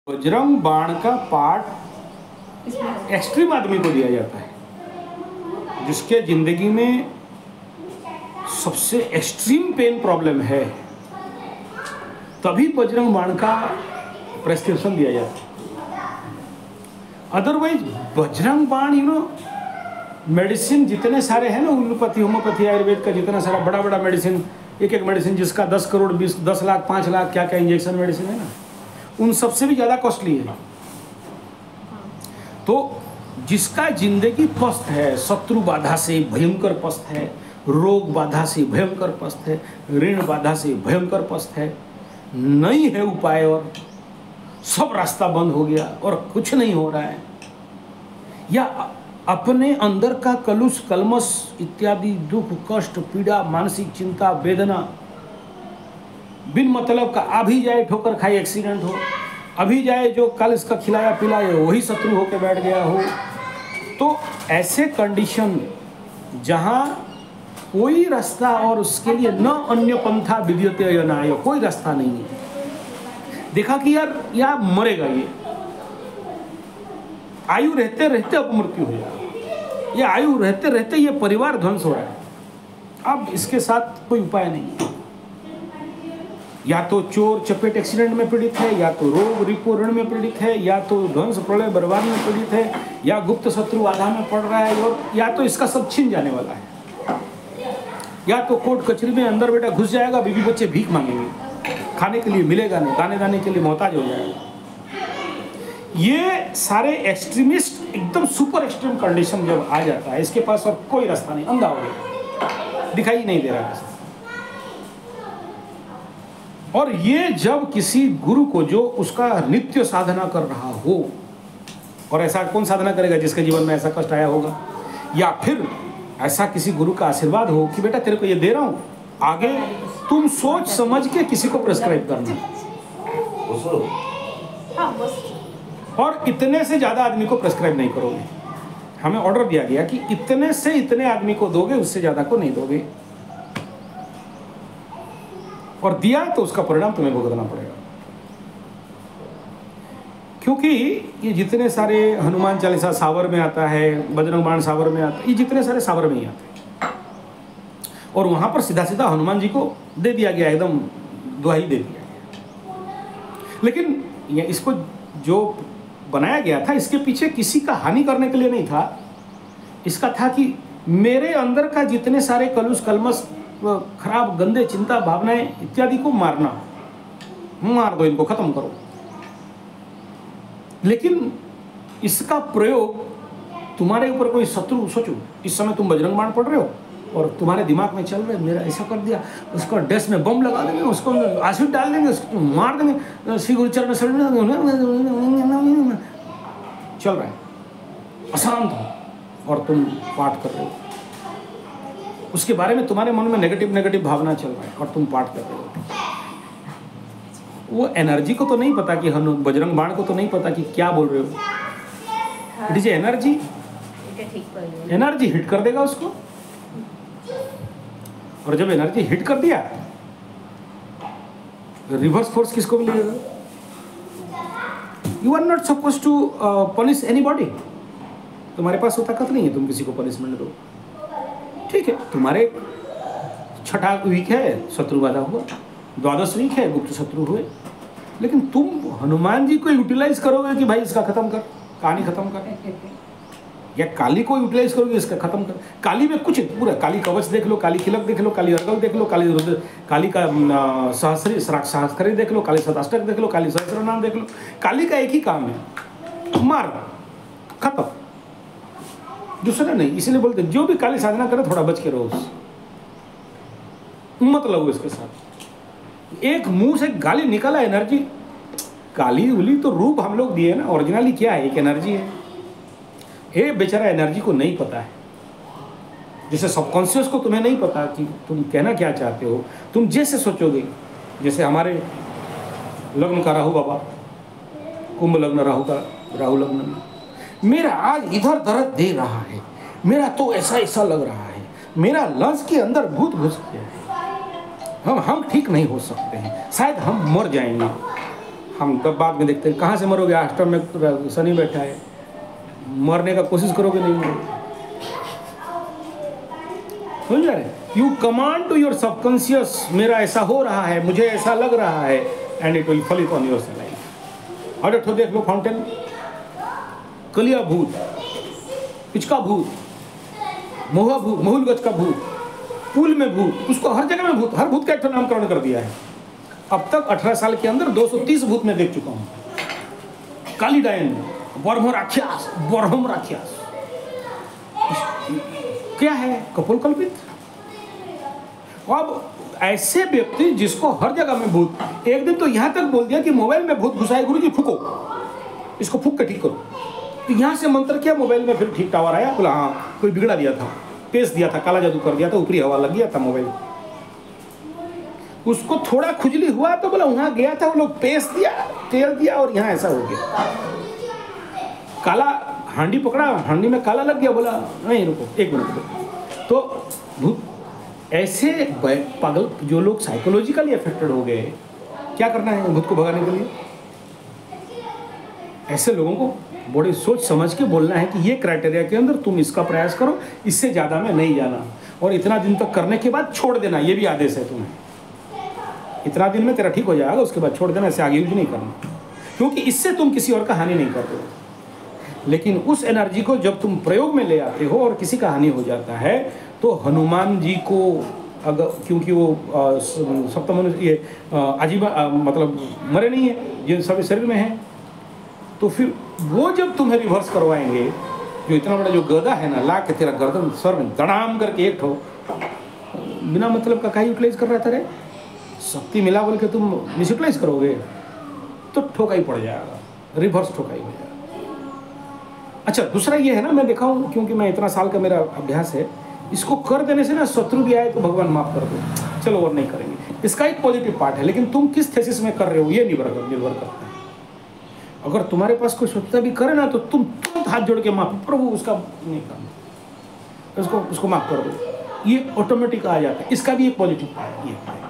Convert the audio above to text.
बजरंग बाण का part extreme आदमी को दिया जाता है, जिसके जिंदगी में सबसे एक्सट्रीम पेन प्रॉब्लम है, तभी बजरंग बाण का प्रेस्क्रिप्शन दिया जाता है। अदरवाइज बजरंग बाण मेडिसिन जितने सारे हैं ना, एलोपैथी, होम्योपैथी, आयुर्वेद का जितना सारा बड़ा बड़ा मेडिसिन, एक एक मेडिसिन जिसका 10 करोड़ 10 लाख 5 लाख क्या क्या इंजेक्शन मेडिसिन है ना, उन सबसे भी ज़्यादा कॉस्टली है। तो जिसका जिंदगी पस्त है, शत्रु बाधा से भयंकर पस्त है, रोग बाधा से भयंकर पस्त है, ऋण बाधा से भयंकर पस्त है, नहीं है उपाय और सब रास्ता बंद हो गया और कुछ नहीं हो रहा है, या अपने अंदर का कलुष कलमश इत्यादि दुख कष्ट पीड़ा मानसिक चिंता वेदना बिन मतलब का, अभी जाए ठोकर खाई एक्सीडेंट हो, अभी जाए जो कल इसका खिलाया पिलाया वही शत्रु होकर बैठ गया हो, तो ऐसे कंडीशन जहाँ कोई रास्ता और उसके लिए न अन्य पंथा विद्यते या ना, कोई रास्ता नहीं है, देखा कि यार या मरेगा, ये आयु रहते रहते अपमृत्यु हो जाएगा, ये आयु रहते रहते ये परिवार ध्वंस हो रहा है, अब इसके साथ कोई उपाय नहीं है। या तो चोर चपेट एक्सीडेंट में पीड़ित है, या तो रोग रिपो ऋण में पीड़ित है, या तो ध्वंस प्रलय बर्बाद में पीड़ित है, या गुप्त शत्रु बाधा में पड़ रहा है, और या तो इसका सब छिन जाने वाला है, या तो कोर्ट कचहरी में अंदर बेटा घुस जाएगा, बीवी बच्चे भीख मांगेंगे, खाने के लिए मिलेगा नहीं, दाने दाने के लिए मोहताज हो जाएगा। ये सारे एक्सट्रीमिस्ट एकदम सुपर एक्सट्रीम कंडीशन जब आ जाता है, इसके पास और कोई रास्ता नहीं, अंधा हो गया, दिखाई नहीं दे रहा रास्ता। और ये जब किसी गुरु को जो उसका नित्य साधना कर रहा हो, और ऐसा कौन साधना करेगा जिसके जीवन में ऐसा कष्ट आया होगा, या फिर ऐसा किसी गुरु का आशीर्वाद हो कि बेटा तेरे को ये दे रहा हूँ, आगे तुम सोच समझ के किसी को प्रेस्क्राइब करना, और इतने से ज़्यादा आदमी को प्रेस्क्राइब नहीं करोगे। हमें ऑर्डर दिया गया कि इतने से इतने आदमी को दोगे, उससे ज़्यादा को नहीं दोगे, और दिया तो उसका परिणाम तुम्हें भुगतना पड़ेगा। क्योंकि ये जितने सारे हनुमान चालीसा सावर में आता है, बजरंग बाण सावर में आता है, ये जितने सारे सावर में ही आते हैं, और वहाँ पर सीधा सीधा हनुमान जी को दे दिया गया, एकदम दुहाई दे दिया गया। लेकिन ये इसको जो बनाया गया था, इसके पीछे किसी का हानि करने के लिए नहीं था, इसका था कि मेरे अंदर का जितने सारे कलुष कलमश खराब गंदे चिंता भावनाएं इत्यादि को मारना, मार दो, इनको खत्म करो। लेकिन इसका प्रयोग तुम्हारे ऊपर कोई शत्रु, सोचो इस समय तुम बजरंग बाण पढ़ रहे हो और तुम्हारे दिमाग में चल रहे मेरा ऐसा कर दिया, उसको डेस्क में बम लगा देंगे, उसको एसिड डाल देंगे, उसको मार देंगे, श्री गुरु चरण चल रहा है, अशांत हो और तुम पाठ कर रहे हो, उसके बारे में तुम्हारे मन में नेगेटिव भावना चल रहा है और तुम पाठ कर रहे हो। वो एनर्जी को तो नहीं पता कि हम बजरंग बाण को तो नहीं पता कि क्या बोल रहे हो, it is energy, energy hit कर देगा उसको, और जब एनर्जी हिट कर दिया, रिवर्स फोर्स किसको मिलेगा? You are not suppose to punish anybody, तुम्हारे पास वो ताकत नहीं है तुम किसी को पनिशमेंट दो। ठीक है, तुम्हारे छठा वीक है, शत्रु बाधा हुआ, द्वादश वीक है, गुप्त शत्रु हुए, लेकिन तुम हनुमान जी को यूटिलाइज करोगे कि भाई इसका खत्म कर, कहानी खत्म कर, या काली को यूटिलाइज करोगे इसका खत्म कर। काली में कुछ पूरा, काली कवच देख लो, काली खिलक देख लो, काली अर्गल देख लो, काली का सहस्री देख लो, काली शताष्टक देख लो, काली सहस्र नाम देख लो, काली का एक ही काम है, मार, खत्म, दूसरा नहीं। इसलिए बोलते जो भी काली साधना करे थोड़ा बच के रहो, उससे मत लगो इसके साथ। एक मुंह से गाली निकला, एनर्जी, काली उली तो रूप हम लोग दिए ना, ओरिजिनली क्या है, एक एनर्जी है। ये बेचारा एनर्जी को नहीं पता है, जैसे सबकॉन्शियस को तुम्हें नहीं पता कि तुम कहना क्या चाहते हो, तुम जैसे सोचोगे, जैसे हमारे लग्न का राहु बाबा, कुंभ लग्न राहु लग्न में, मेरा आज इधर दर्द दे रहा है, मेरा तो ऐसा ऐसा लग रहा है, मेरा लंस के अंदर भूत घुस गया है, हम ठीक नहीं हो सकते हैं, शायद हम मर जाएंगे, हम तब बाद में देखते हैं कहाँ से मरोगे, आश्रम में शनि बैठा है, मरने का कोशिश करोगे नहीं मरोगे। समझ रहे? You command to your subconscious, मेरा ऐसा हो रहा है, मुझे ऐसा लग रहा है, and it will fall on your life. और देखो देख लो फाउंटेन, कलिया भूत, पिचका भूत, महुआ भूत, महुल गज का भूत, पुल में भूत, उसको हर जगह में भूत, हर भूत का एक नामकरण कर दिया है। अब तक 18 साल के अंदर 230 भूत में देख चुका हूँ। काली डायन, बरहम राक्षस, बरहम राक्षस क्या है? कपोलकल्पित। अब ऐसे व्यक्ति जिसको हर जगह में भूत, एक दिन तो यहाँ तक बोल दिया कि मोबाइल में भूत घुसाए, गुरु जी फूको, इसको फूक के ठीक करो। तो यहाँ से मंत्र किया, मोबाइल में फिर ठीक टावर आया, बोला हाँ कोई बिगड़ा दिया था, पेश दिया था, काला जादू कर दिया था, ऊपरी हवा लग गया था मोबाइल। उसको थोड़ा खुजली हुआ तो बोला वहाँ गया था, वो लोग पेश दिया, तेल दिया और यहाँ ऐसा हो गया। काला हांडी पकड़ा, हांडी में काला लग गया, बोला नहीं रुको एक मिनट। तो भूत ऐसे पागल जो लोग साइकोलॉजिकली अफेक्टेड हो गए, क्या करना है भूत को भगाने के लिए? ऐसे लोगों को बड़ी सोच समझ के बोलना है कि ये क्राइटेरिया के अंदर तुम इसका प्रयास करो, इससे ज़्यादा में नहीं जाना, और इतना दिन तक करने के बाद छोड़ देना, ये भी आदेश है तुम्हें। इतना दिन में तेरा ठीक हो जाएगा, उसके बाद छोड़ देना, इससे आगे यूज नहीं करना, क्योंकि इससे तुम किसी और का हानि नहीं करते हो। लेकिन उस एनर्जी को जब तुम प्रयोग में ले आते हो और किसी का हानि हो जाता है, तो हनुमान जी को अगर, क्योंकि वो सप्तम ये आजीवन मतलब मरे नहीं है, जिन सभी शरीर में है, तो फिर वो जब तुम्हें रिवर्स करवाएंगे, जो इतना बड़ा जो गदा है ना, ला के तेरा गर्दन सर में दड़ाम करके एक ठो बिना मतलब का कहीं यूटिलाइज कर रहा था रे, शक्ति मिला बोल के तुम मिसयूटिलाइज करोगे तो ठोका ही पड़ जाएगा, रिवर्स ठोका ही हो जाएगा। अच्छा दूसरा ये है ना, मैं देखा हूँ क्योंकि मैं इतना साल का मेरा अभ्यास है, इसको कर देने से ना शत्रु भी आए तो भगवान माफ कर दो, चलो और नहीं करेंगे, इसका एक पॉजिटिव पार्ट है। लेकिन तुम किस थेसिस में कर रहे हो ये निर्भर करता है। अगर तुम्हारे पास कोई स्वच्छता भी करे ना, तो तुम तुरंत हाथ जोड़ के माफ, प्रभु उसका नहीं करना, उसको माफ कर दो, ये ऑटोमेटिक आ जाता है। इसका भी एक पॉजिटिव पार्ट ये है।